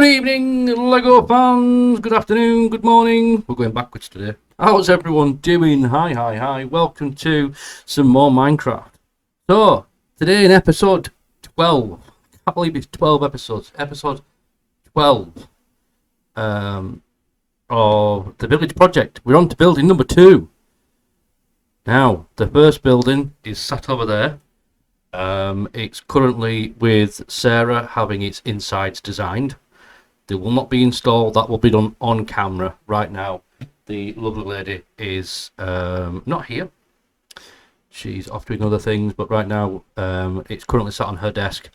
Good evening, Lego fans. Good afternoon, good morning. We're going backwards today. How's everyone doing? Hi. Welcome to some more Minecraft. So, today in episode 12. I can't believe it's 12 episodes. Episode 12 of the village project. We're on to building number 2. Now, the first building is sat over there. It's currently with Sarah having its insides designed. They will not be installed. That will be done on camera. Right now, the lovely lady is not here. She's off doing other things, but right now it's currently sat on her desk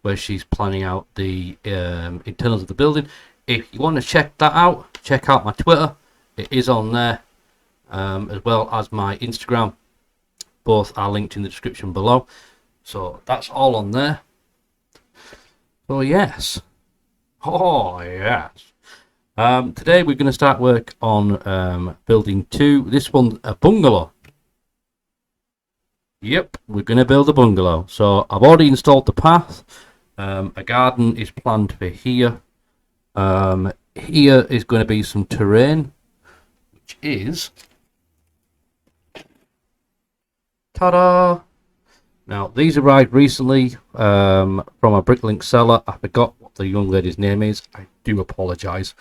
where she's planning out the internals of the building. If you want to check that out, check out my Twitter. It is on there, as well as my Instagram. Both are linked in the description below. So that's all on there. So yes. Oh yes. Today we're going to start work on building 2. This one, a bungalow. Yep, we're going to build a bungalow. So I've already installed the path. A garden is planned for here. Here is going to be some terrain, which is, ta-da! Now, these arrived recently from a bricklink seller. I forgot what the young lady's name is. I do apologise.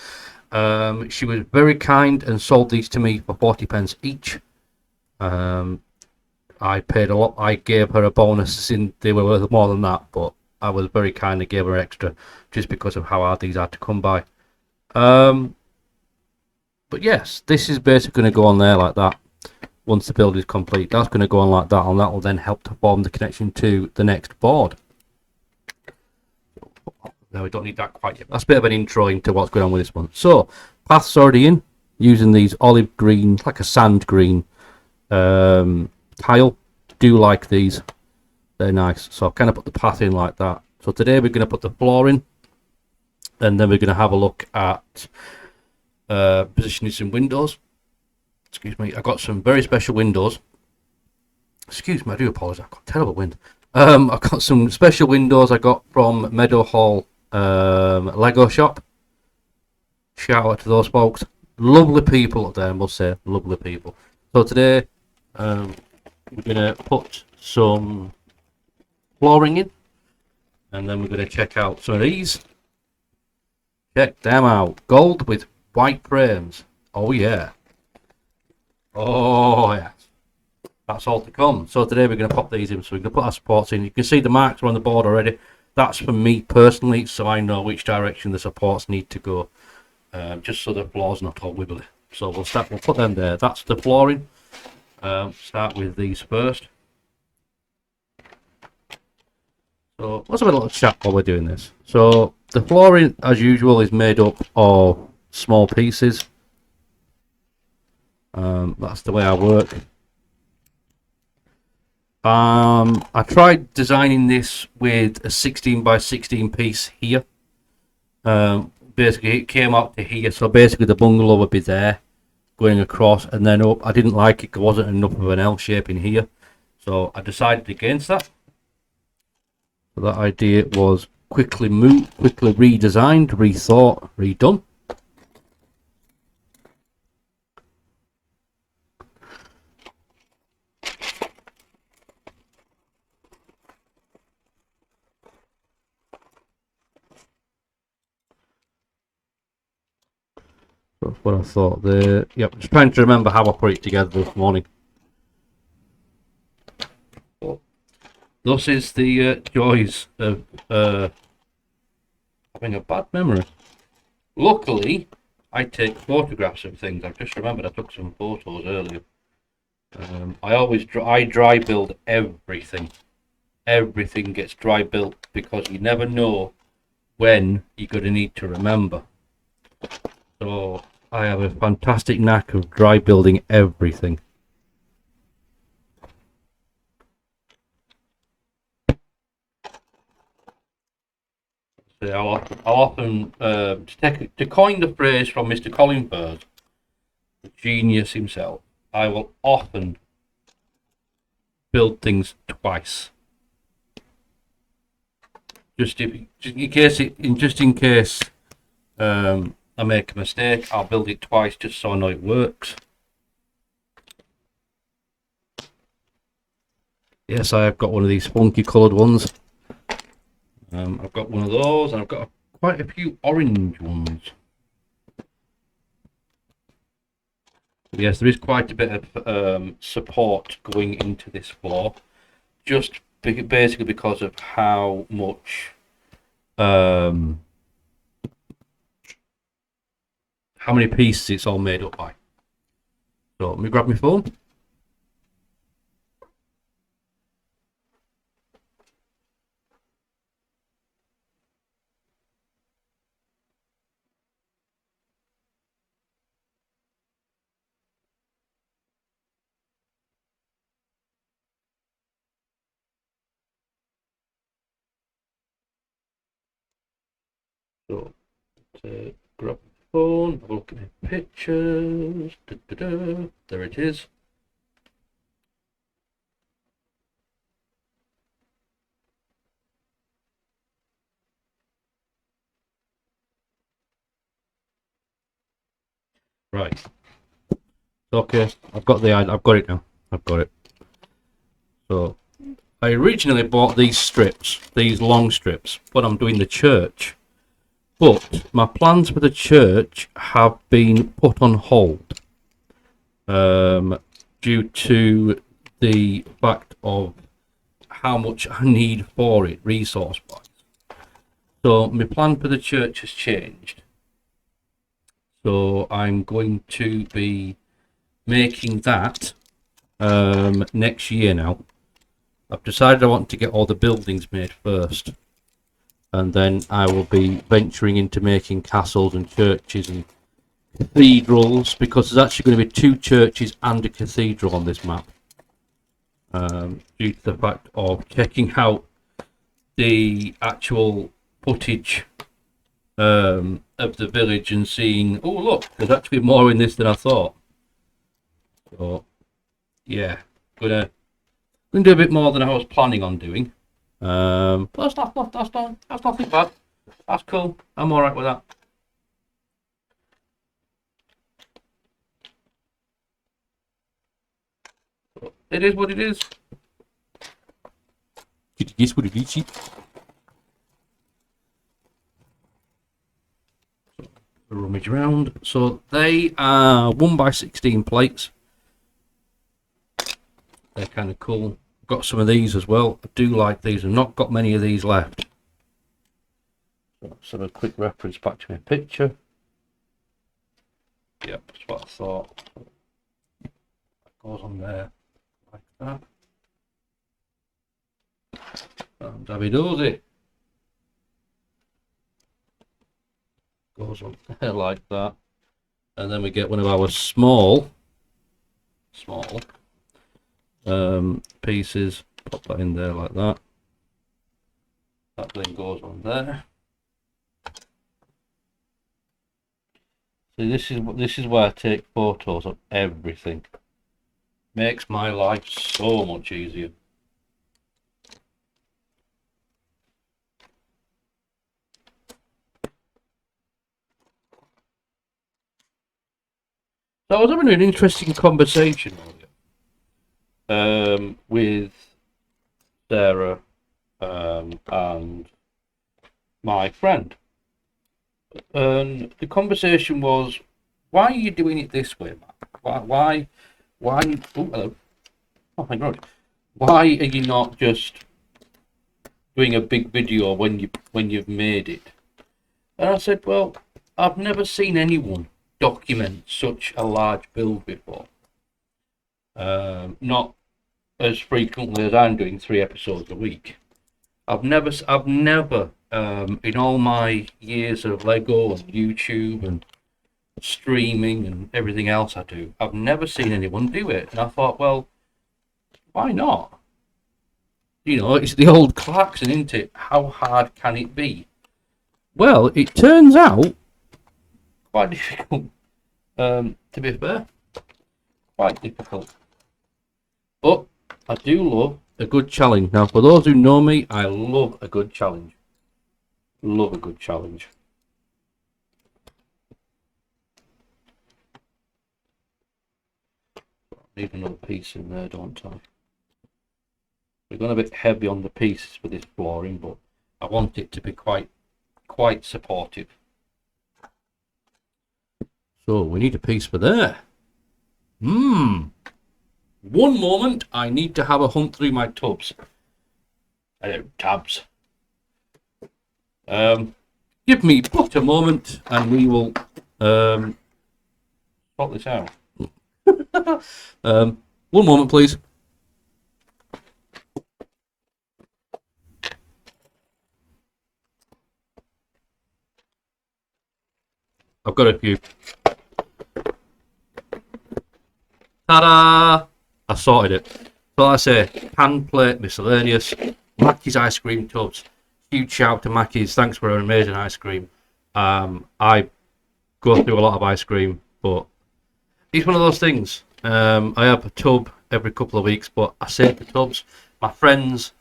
She was very kind and sold these to me for 40p each. I paid a lot. I gave her a bonus in they were worth more than that, but I was very kind and gave her extra just because of how hard these are to come by. But yes, this is basically going to go on there like that. Once the build is complete, that's going to go on like that, and that will then help to form the connection to the next board. No, we don't need that quite yet. That's a bit of an intro into what's going on with this one. So, path's already in, using these olive green, like a sand green tile. Do like these. They're nice. So I've kind of put the path in like that. So today we're going to put the floor in, and then we're going to have a look at positioning some windows. Excuse me, I got some very special windows. Excuse me, I do apologise. I've got terrible wind. I've got some special windows I got from Meadow Hall Lego shop. Shout out to those folks. Lovely people up there, I must say. Lovely people. So today, we're going to put some flooring in. And then we're going to check out some of these. Check them out. Gold with white frames. Oh yeah. Oh yes, that's all to come. So today we're going to pop these in. So we're going to put our supports in. You can see the marks are on the board already. That's for me personally, so I know which direction the supports need to go, just so the floor's not all wibbly. So we'll put them there. That's the flooring. Start with these first. So let's have a little chat while we're doing this. So the flooring, as usual, is made up of small pieces. That's the way I work. I tried designing this with a 16 by 16 piece here. Basically it came up to here, so basically the bungalow would be there going across and then up. I didn't like it because it wasn't enough of an L shape in here, so I decided against that. So that idea was quickly redesigned, rethought, redone. That's what I thought there. Yep, just trying to remember how I put it together this morning. This is the joys of having a bad memory. Luckily, I take photographs of things. I've just remembered I took some photos earlier. I dry build everything. Everything gets dry built because you never know when you're going to need to remember. So I have a fantastic knack of dry building everything. I'll often to coin the phrase from Mr. Colin Bird, the genius himself, I will often build things twice. Just in case I make a mistake, I'll build it twice just so I know it works. Yes, I have got one of these funky coloured ones. I've got one of those, and I've got quite a few orange ones. Yes, there is quite a bit of support going into this floor, just basically because of how much how many pieces it's all made up by. So let me grab my phone. So grab my phone, have a look at the pictures. There it is. Right. Okay, I've got it now. I've got it. So I originally bought these strips, these long strips, when I'm doing the church. But my plans for the church have been put on hold due to the fact of how much I need for it, resource-wise. So my plan for the church has changed. So I'm going to be making that next year now. I've decided I want to get all the buildings made first, and then I will be venturing into making castles and churches and cathedrals, because there's actually going to be 2 churches and a cathedral on this map, due to the fact of checking out the actual footage of the village and seeing, oh look, there's actually more in this than I thought. So yeah, gonna do a bit more than I was planning on doing. But that's nothing bad. That's cool. I'm alright with that. It is what it is. It is what it is. Rummage around. So they are 1x16 plates. They're kind of cool. Got some of these as well. I do like these. I've not got many of these left. So a quick reference back to my picture. Yep, that's what I thought. That goes on there like that. And Davidozi goes on there like that. And then we get one of our small pieces, pop that in there like that. That then goes on there. So this is where I take photos of everything. Makes my life so much easier. So I was having an interesting conversation earlier with Sarah and my friend. And the conversation was, why are you doing it this way, Matt? Why, oh, hello. Oh my God. Why are you not just doing a big video when you've made it? And I said, well, I've never seen anyone document such a large build before. Not as frequently as I'm doing 3 episodes a week. I've never in all my years of Lego and YouTube and streaming and everything else I do, I've never seen anyone do it. And I thought, well, why not? You know, it's the old Clarkson, isn't it? How hard can it be? Well, it turns out quite difficult. To be fair, quite difficult. But I do love a good challenge. Now, for those who know me, I love a good challenge. Love a good challenge. Need another piece in there, don't I? We're going a bit heavy on the pieces for this flooring, but I want it to be quite supportive. So we need a piece for there. One moment, I need to have a hunt through my tubs. Tabs. Give me but a moment and we will sort this out. 1 moment, please. I've got a few. Ta-da! I sorted it. So like I say, hand plate, miscellaneous, Mackey's ice cream tubs. Huge shout to Mackey's. Thanks for an amazing ice cream. I go through a lot of ice cream, but it's one of those things. I have a tub every couple of weeks, but I save the tubs. My friends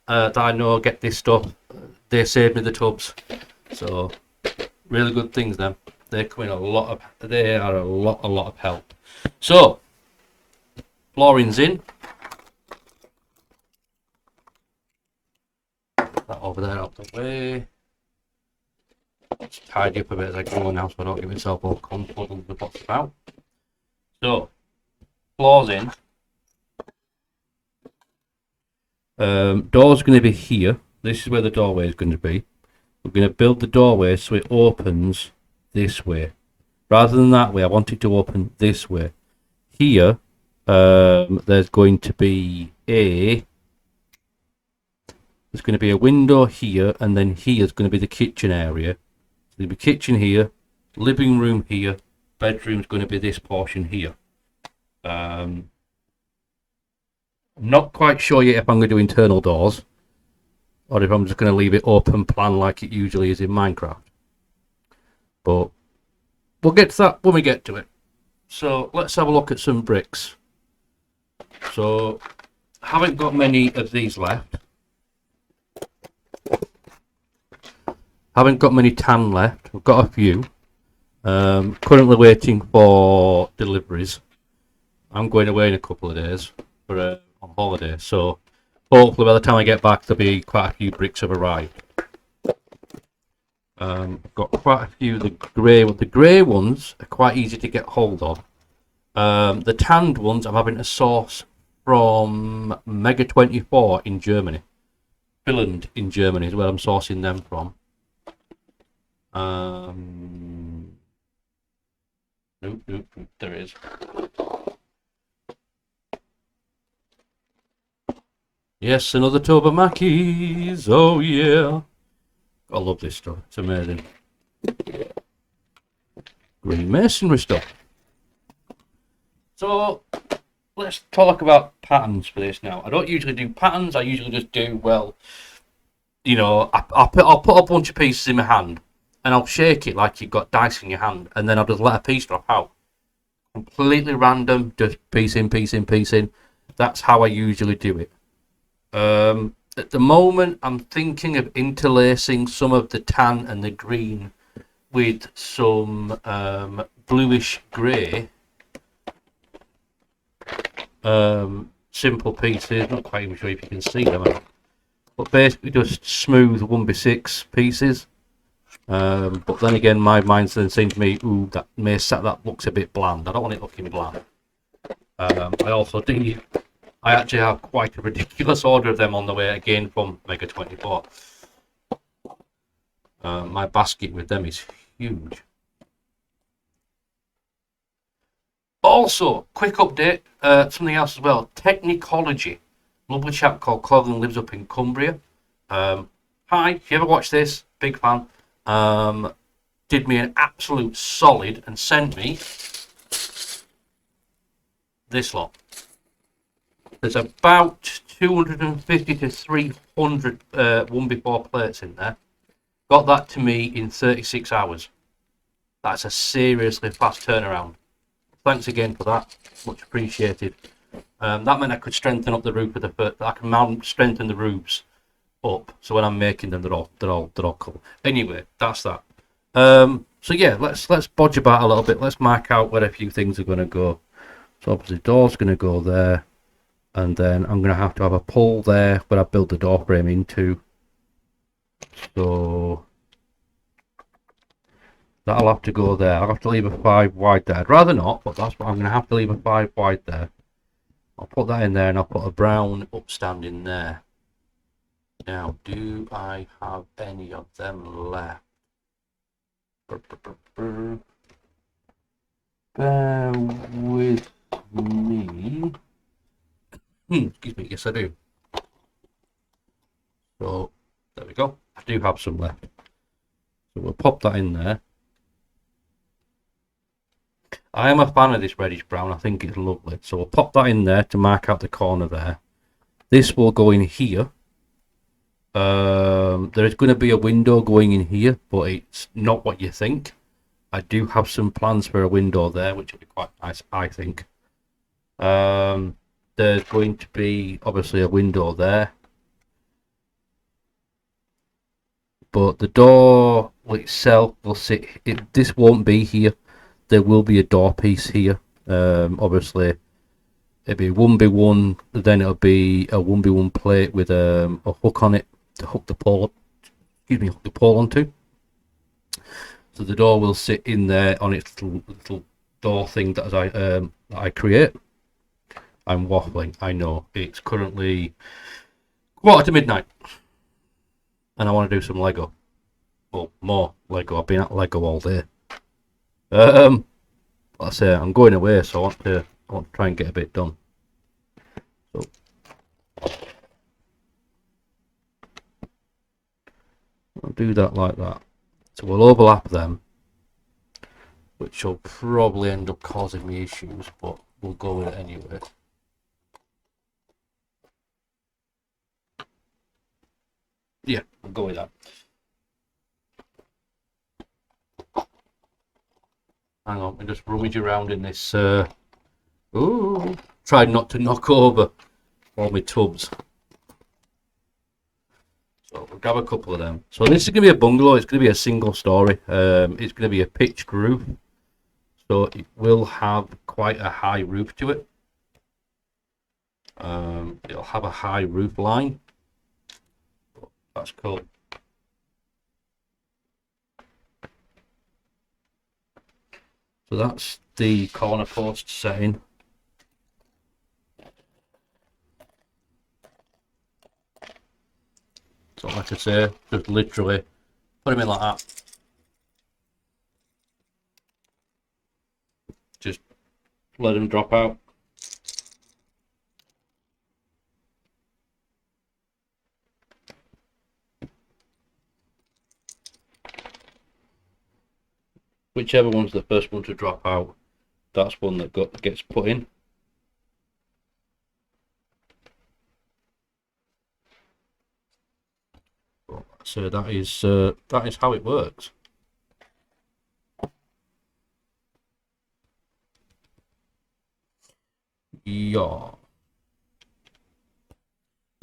that I know get this stuff, they save me the tubs. So really good things then. They are a lot of help. So flooring's in. That over there out the way. Let's tidy up a bit as I go now so I don't get myself all confuddled with what's about. So, floor's in. Door's going to be here. This is where the doorway is going to be. We're going to build the doorway so it opens this way. Rather than that way, I want it to open this way. Here, there's going to be a window here, and then here's going to be the kitchen area. So there'll be kitchen here, living room here, bedroom's going to be this portion here. I'm not quite sure yet if I'm going to do internal doors or if I'm just going to leave it open plan like it usually is in Minecraft. But we'll get to that when we get to it. So let's have a look at some bricks. So I haven't got many of these left. Haven't got many tan left. I've got a few. Currently waiting for deliveries. I'm going away in a couple of days for on holiday, so hopefully by the time I get back there'll be quite a few bricks have arrived. I've got quite a few of the grey ones are quite easy to get hold of. The tanned ones I'm having to source from Mega 24 in Germany. Finland in Germany is where I'm sourcing them from. Nope, there it is. Yes, another tub of Mackey's. Oh yeah. I love this stuff. It's amazing. Green masonry stuff. So let's talk about patterns for this now. I don't usually do patterns. I usually just do, well, you know, I'll put a bunch of pieces in my hand and I'll shake it like you've got dice in your hand, and then I'll just let a piece drop out. Completely random, just piece in. That's how I usually do it. At the moment, I'm thinking of interlacing some of the tan and the green with some bluish grey. Simple pieces, not quite even sure if you can see them, but basically just smooth 1x6 pieces. But then again, my mind's then saying to me, ooh, that looks a bit bland. I don't want it looking bland. I actually have quite a ridiculous order of them on the way again from Mega 24. My basket with them is huge. Also, quick update, something else as well. Technicology. Lovely chap called Colin lives up in Cumbria. Hi, if you ever watch this, big fan. Did me an absolute solid and sent me this lot. There's about 250 to 300 one before plates in there. Got that to me in 36 hours. That's a seriously fast turnaround. Thanks again for that. Much appreciated. That meant I could strengthen up the roof of the foot. I can strengthen the roofs up, so when I'm making them, they're all cool. Anyway, that's that. So yeah, let's bodge about a little bit. Let's mark out where a few things are going to go. So obviously the door's going to go there, and then I'm going to have a pole there where I build the door frame into. So that'll have to go there. I'll have to leave a 5 wide there. I'd rather not, but that's what I'm going to have to leave a 5 wide there. I'll put that in there, and I'll put a brown upstanding there. Now, do I have any of them left? Bear with me. Excuse me, yes I do. So, there we go. I do have some left. So we'll pop that in there. I am a fan of this reddish brown. I think it's lovely. So we'll pop that in there to mark out the corner there. This will go in here. There is going to be a window going in here, but it's not what you think. I do have some plans for a window there, which will be quite nice, I think. There's going to be obviously a window there, but the door itself will sit. This won't be here. There will be a door piece here. Obviously, it'll be 1x1. Then it'll be a 1x1 plate with a hook on it to hook the pole. Hook the pole onto. So the door will sit in there on its little door thing that I create. I'm waffling, I know. It's currently 1:45, and I want to do some Lego. Well, more Lego. I've been at Lego all day. Like I say, I'm going away, so I want to try and get a bit done. So I'll do that like that. So we'll overlap them, which will probably end up causing me issues, but we'll go with it anyway. Yeah, we'll go with that. Hang on, we just rummage around in this. Ooh, tried not to knock over all my tubs. So we'll grab a couple of them. So this is going to be a bungalow. It's going to be a single story. It's going to be a pitched roof. So it will have quite a high roof to it. It'll have a high roof line. That's cool. So that's the corner post setting. So like I say, just literally put them in like that. Just let them drop out. Whichever one's the first one to drop out, that's one that gets put in. So that is how it works. Yeah.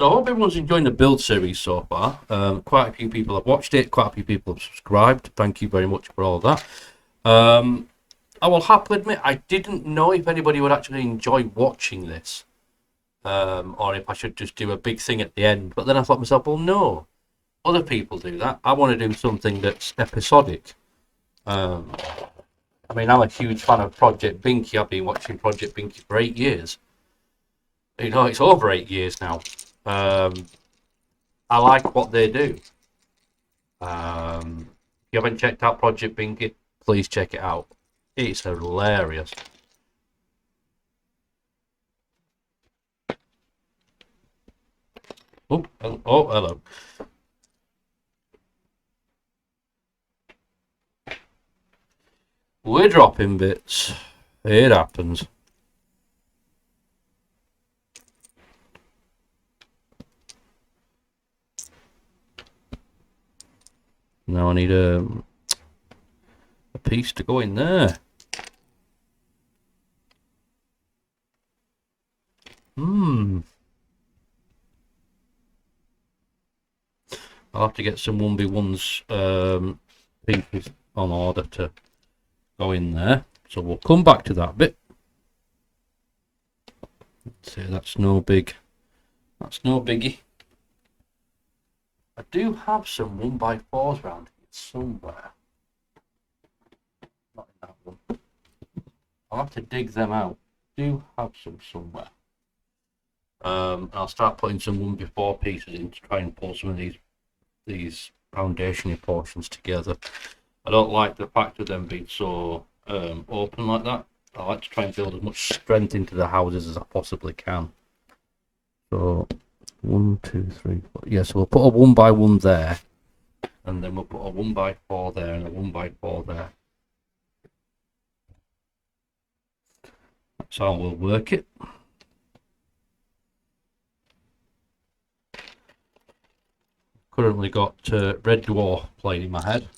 So I hope everyone's enjoying the build series so far. Quite a few people have watched it. Quite a few people have subscribed. Thank you very much for all of that. I will happily admit I didn't know if anybody would actually enjoy watching this, or if I should just do a big thing at the end. But then I thought to myself, well, no, other people do that. I want to do something that's episodic. I mean, I'm a huge fan of Project Binky. I've been watching Project Binky for 8 years. You know, it's over 8 years now. I like what they do. If you haven't checked out Project Binky, please check it out. It's hilarious. Oh, hello. We're dropping bits. It happens. Now I need a piece to go in there. I'll have to get some 1x1s pieces on order to go in there. So we'll come back to that bit. So that's no biggie. I do have some 1x4s around here somewhere. Not in that one. I'll have to dig them out. I do have some somewhere. I'll start putting some 1x4 pieces in to try and pull some of these foundation portions together. I don't like the fact of them being so open like that. I like to try and build as much strength into the houses as I possibly can. So 1, 2, 3, 4. Yeah, so we'll put a 1x1 there, and then we'll put a 1x4 there and a 1x4 there. That's how we'll work it. Currently got Red Dwarf playing in my head.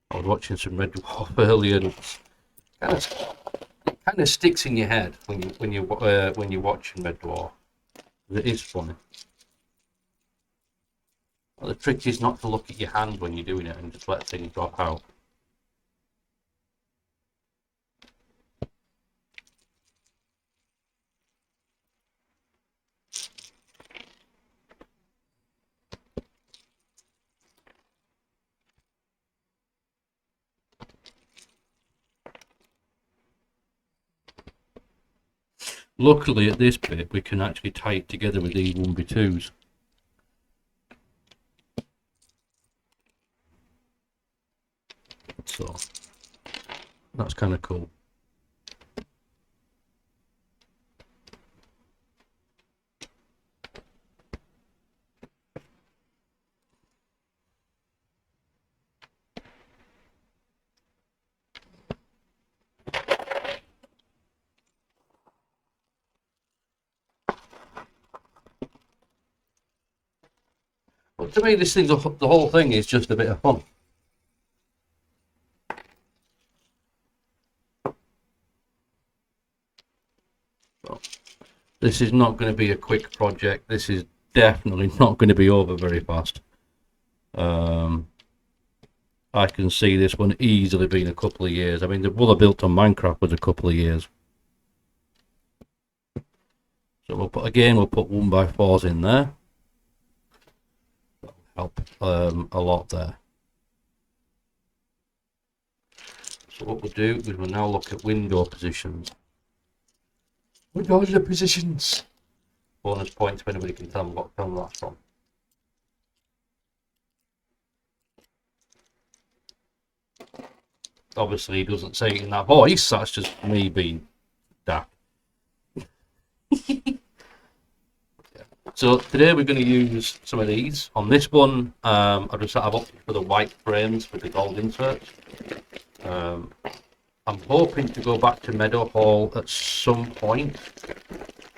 I was watching some Red Dwarf earlier. And it kind of sticks in your head when you're watching Red Dwarf. It is funny. Well, the trick is not to look at your hand when you're doing it and just let things drop out. Luckily, at this bit, we can actually tie it together with these 1x2s. So, that's kind of cool. But to me, the whole thing is just a bit of fun. So, this is not going to be a quick project. This is definitely not going to be over very fast. I can see this one easily being a couple of years. I mean, the one I built on Minecraft was a couple of years. So we'll put 1x4s in there. That'll help a lot there. So what we'll do is we'll now look at window positions. Window positions. Bonus points if anybody can tell me what film that's from. Obviously, he doesn't say it in that voice. That's just me being daft. So today we're going to use some of these. On this one, I've opted for the white frames with the gold inserts. I'm hoping to go back to Meadowhall at some point.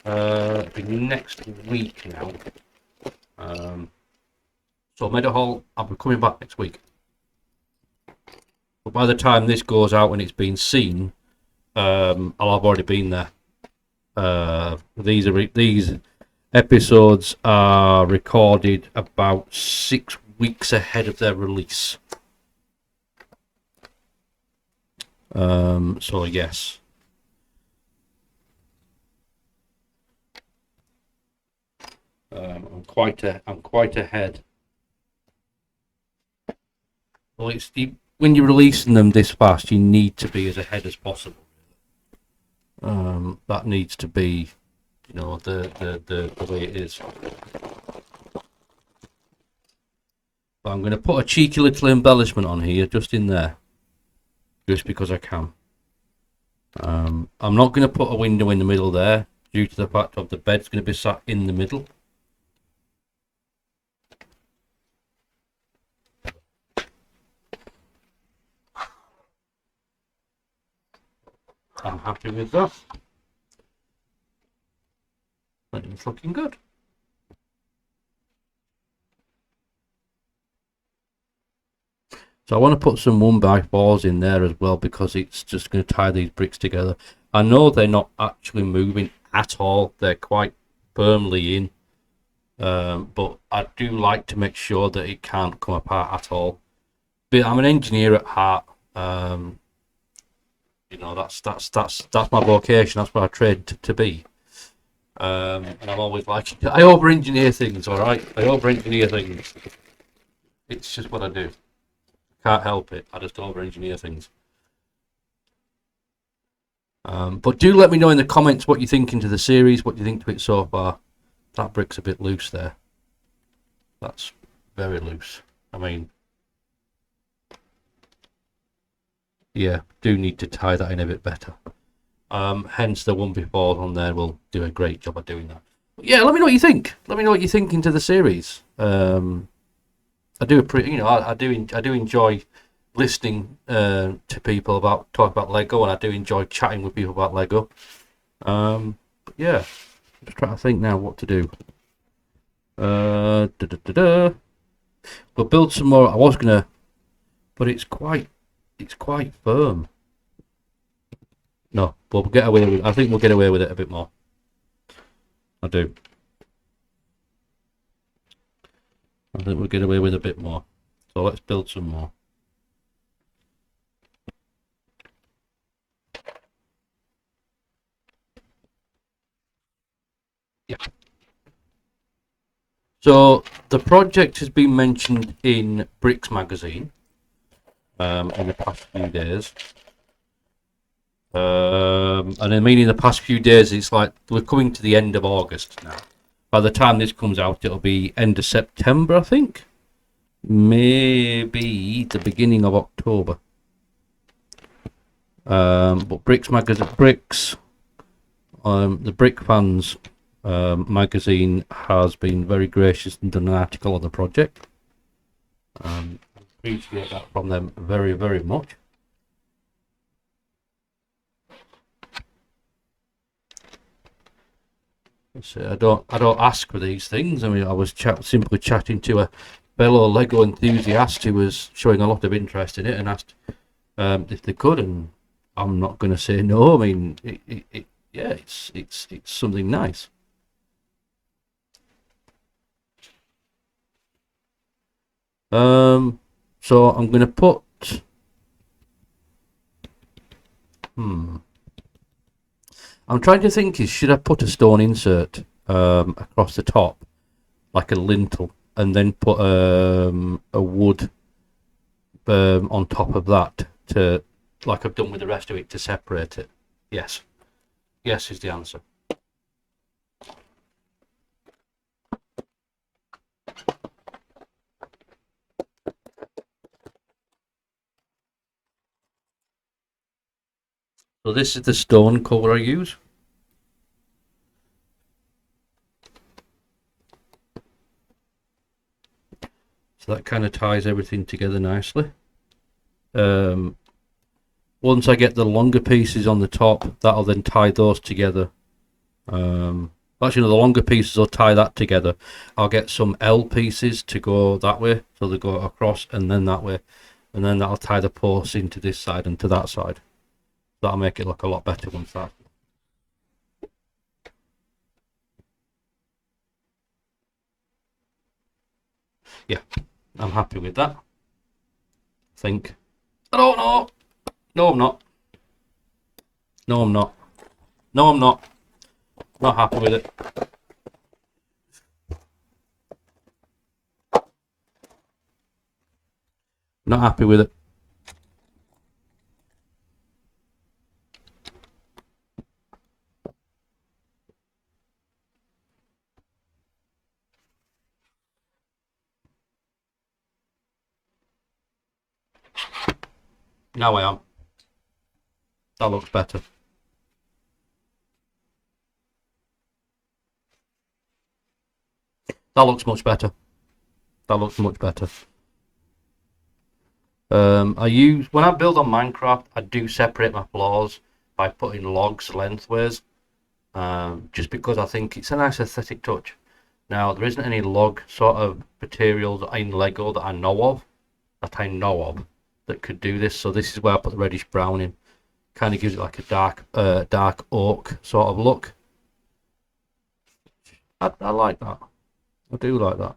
It'll be next week now. So Meadowhall, I'll be coming back next week. But by the time this goes out and it's been seen, I'll have already been there. These episodes are recorded about 6 weeks ahead of their release. So yes. I'm quite ahead. Well, when you're releasing them this fast, you need to be as ahead as possible. That needs to be, the way it is. But I'm going to put a cheeky little embellishment on here, just in there, just because I can. I'm not going to put a window in the middle there, due to the fact of the bed's going to be sat in the middle. I'm happy with that. It's looking good. So I want to put some 1x4s in there as well, because it's just going to tie these bricks together. I know they're not actually moving at all. They're quite firmly in. But I do like to make sure that it can't come apart at all. But I'm an engineer at heart. That's my vocation. That's what I trained to be. And I'm always like, I over-engineer things, all right? I over-engineer things. It's just what I do. Can't help it. I just over-engineer things. But do let me know in the comments what you think into the series, what you think to it so far. That brick's a bit loose there. That's very loose. I mean, yeah, do need to tie that in a bit better. Hence the one before on there will do a great job of doing that. But yeah, let me know what you think. Let me know what you think into the series. I do I do enjoy listening to people about talk about Lego, and I do enjoy chatting with people about Lego. But yeah, I'm just trying to think now what to do. We'll build some more. I was gonna, but it's quite firm. No, but we'll get away with. I think we'll get away with it a bit more. I do. I think we'll get away with a bit more. So let's build some more. Yeah. So the project has been mentioned in Bricks magazine in the past few days. And I mean, in the past few days, it's like we're coming to the end of August now. By the time this comes out, it'll be end of September, I think. Maybe the beginning of October. But Bricks magazine, the Brick Fans magazine has been very gracious and done an article on the project. Appreciate that from them very, very much. So I don't ask for these things. I mean, I was simply chatting to a fellow Lego enthusiast who was showing a lot of interest in it and asked if they could, and I'm not going to say no. I mean, yeah, it's something nice. So I'm going to put. I'm trying to think: should I put a stone insert across the top, like a lintel, and then put a wood on top of that to, like I've done with the rest of it, to separate it? Yes. Yes is the answer. So this is the stone colour I use. So that kind of ties everything together nicely. Once I get the longer pieces on the top, that'll then tie those together. Actually, no, the longer pieces will tie that together. I'll get some L pieces to go that way, so they go across and then that way, and then that'll tie the posts into this side and to that side. That'll make it look a lot better once that. Yeah, I'm happy with that. I think. I don't know. No, I'm not. No, I'm not. No, I'm not. Not happy with it. Not happy with it. Now I am. That looks better. That looks much better. That looks much better. I use, when I build on Minecraft, I do separate my floors by putting logs lengthways, just because I think it's a nice aesthetic touch. Now, there isn't any log sort of materials in Lego that I know of, that could do this. So this is where I put the reddish brown in. Kind of gives it like a dark oak sort of look. I like that. I do like that.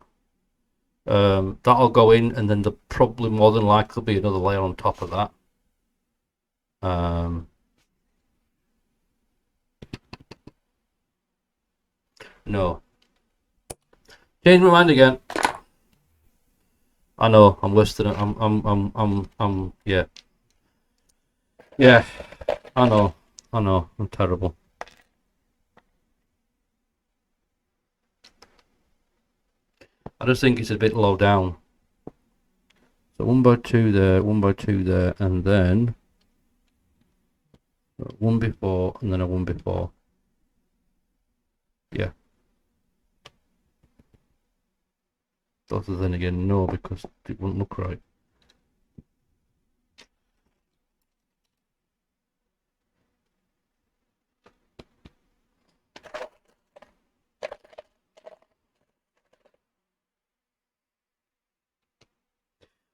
That'll go in, and then there'll probably more than likely be another layer on top of that. No. Change my mind again. I know, I'm worse than yeah. Yeah, I know, I'm terrible. I just think it's a bit low down. So 1 by 2 there, 1 by 2 there, and then one before, and then a one before. Yeah. Other than again, no, because it wouldn't look right.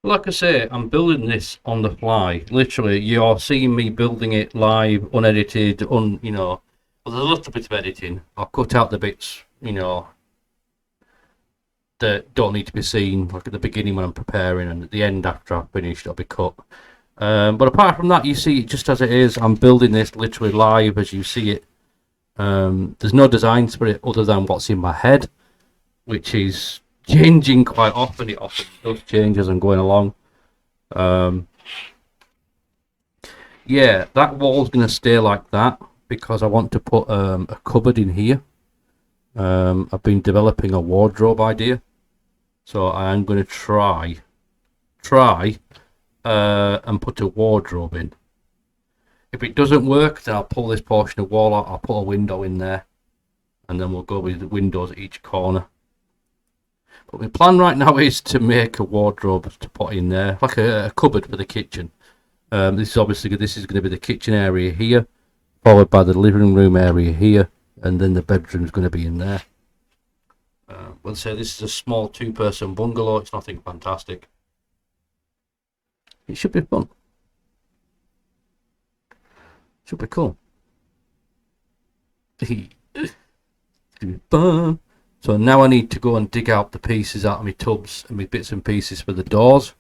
Like I say, I'm building this on the fly. Literally, you're seeing me building it live, unedited, you know. Well, there's a little bit of editing. I'll cut out the bits, you know, that don't need to be seen, like at the beginning when I'm preparing, and at the end after I've finished, it'll be cut. But apart from that, you see it just as it is. I'm building this literally live as you see it. There's no designs for it other than what's in my head, which is changing quite often. It often does change as I'm going along. Yeah, that wall's going to stay like that because I want to put a cupboard in here. I've been developing a wardrobe idea, so I am going to try and put a wardrobe in. If it doesn't work, then I'll pull this portion of wall out, I'll put a window in there, and then we'll go with the windows at each corner. But my plan right now is to make a wardrobe to put in there, like a cupboard for the kitchen. This is going to be the kitchen area here, followed by the living room area here, and then the bedroom's going to be in there. We'll say this is a small 2-person bungalow. It's nothing fantastic. It should be fun. Should be cool. Fun. So now I need to go and dig out the pieces out of my tubs and my bits and pieces for the doors.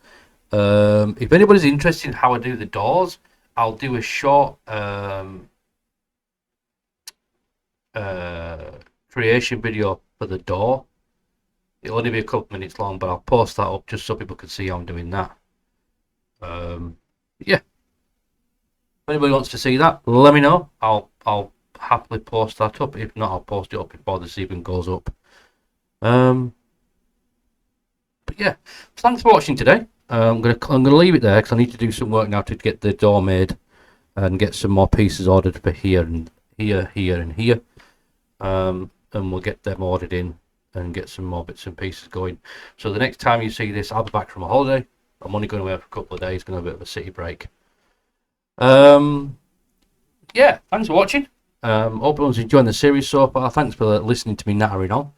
If anybody's interested in how I do the doors, I'll do a short creation video for the door. It'll only be a couple minutes long, but I'll post that up just so people can see how I'm doing that. Yeah. If anybody wants to see that, let me know. I'll happily post that up. If not, I'll post it up before this even goes up. But yeah, thanks for watching today. I'm gonna leave it there because I need to do some work now to get the door made and get some more pieces ordered for here and here, and here. And we'll get them ordered in and get some more bits and pieces going. So the next time you see this, I'll be back from a holiday. I'm only going away for a couple of days, going to have a bit of a city break. Yeah, thanks for watching. Hope everyone's enjoying the series so far. Thanks for listening to me nattering on.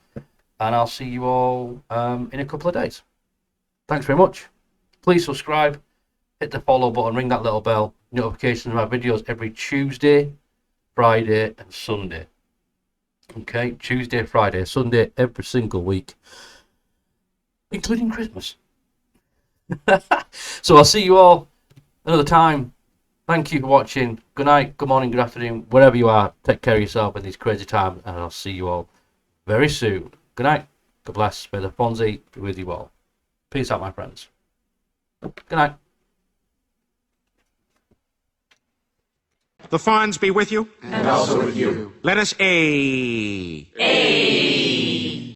And I'll see you all in a couple of days. Thanks very much. Please subscribe, hit the follow button, ring that little bell. Notifications of my videos every Tuesday, Friday, and Sunday. Okay, Tuesday, Friday, Sunday, every single week, including Christmas. So I'll see you all another time. Thank you for watching. Good night, good morning, good afternoon, wherever you are. Take care of yourself in these crazy times, and I'll see you all very soon. Good night. God bless. May the Fonzie be with you all. Peace out, my friends. Good night. The Fonz be with you. And also with you. Let us A.